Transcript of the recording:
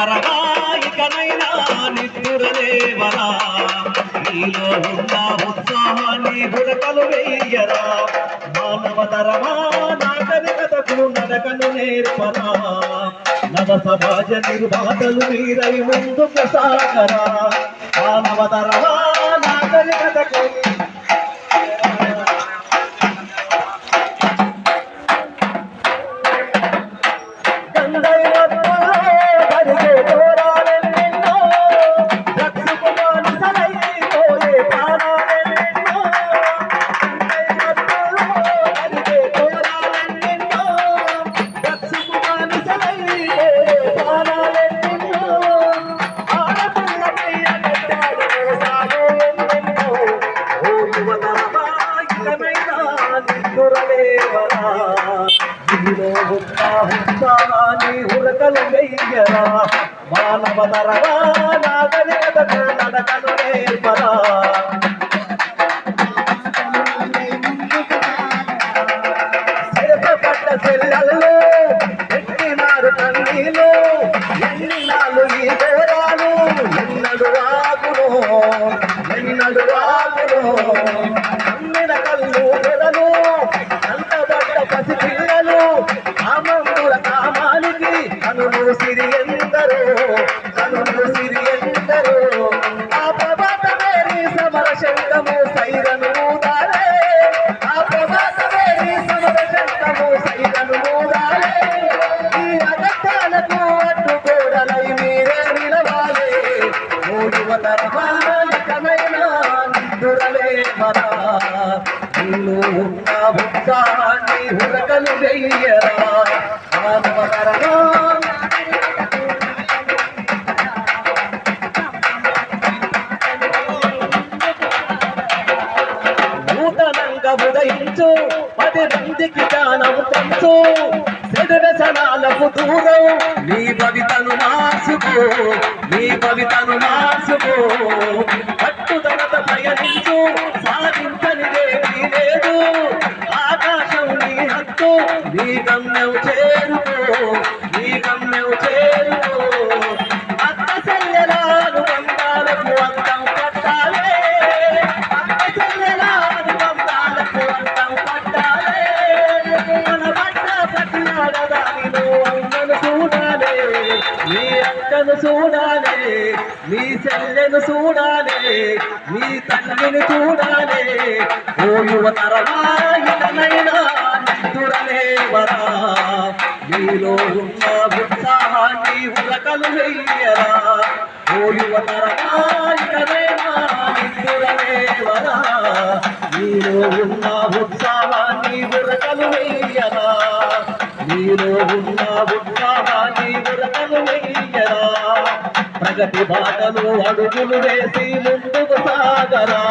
మానవతరమా ఇకనైనా నిద్దురలేవరా నీలో ఉన్న ఉత్సాహాన్ని బుడకలు వెయ్యరా మానవతరమా నాగరికతకు నడకను నేర్పరా నవ సమాజ నిర్మాతలు మీరై ముందుకు సాగరా మానవతరమా నాగరికతకు ఉరకలు వెయ్యరా మానవతరమా నాగరికతకు నడకను నేర్పరా పడ్డ చెల్లెల్లో పెట్టినారు కన్నీలు ఎన్నినాలు ఈ ఘోరాలు ఎన్నడు వాగును అమ్మిన కళ్ళు పెదలు అంతబడ్డ పసి పిల్లలు కామంతుల కామానికి కనులు సిరి ఎందరో ఆ ప్రభాతమే నీ సమర శంఖము సైరను ఊదాలే ఆ ప్రభాతమే నీ సమర శంఖము సైరను ఊదాలే ఈ అగత్యాలకు అడ్డుగోడలై మీరే నిలవాలే ఓ యువతరమా నిజమైన నిద్దురలేవరా నీలో ఉన్న ఉత్సాహాన్ని ఉరకలు వెయ్యరా మానవతరమా నూతనంగా ఉదయించు 10 మందికి జ్ఞానం పంచు చెడు వ్యసనాలకు దూరం నీ భవితను మార్చుకో పట్టుదలతో ప్రయాణించు సాధించనిదేమీ లేదు ఆకాశం నీ హక్కు నీ గమ్యం చేరుకో అత్త చెల్లెలాను బంధాలకు అంతం పట్టాలే మన పట్ట పట్టినాడదానిలో అమ్మను చూడాలే నీ అక్కను చూడాలే నీ చెల్లెను చూడాలే నీ తల్లిని చూడాలే ఓ యువతరమా ఇకనైనా నిద్దురలేవరా నీలో ఉన్న ఉత్సాహాన్ని ఉరకలు వెయ్యరా ఓ యువతరమా ఇకనైనా నిద్దురలేవరా నీలో ఉన్న ఉత్సాహాన్ని ఉరకలు వెయ్యరా ప్రగతి బాటలు అడుగులు వేసి ముందుకు సాగరా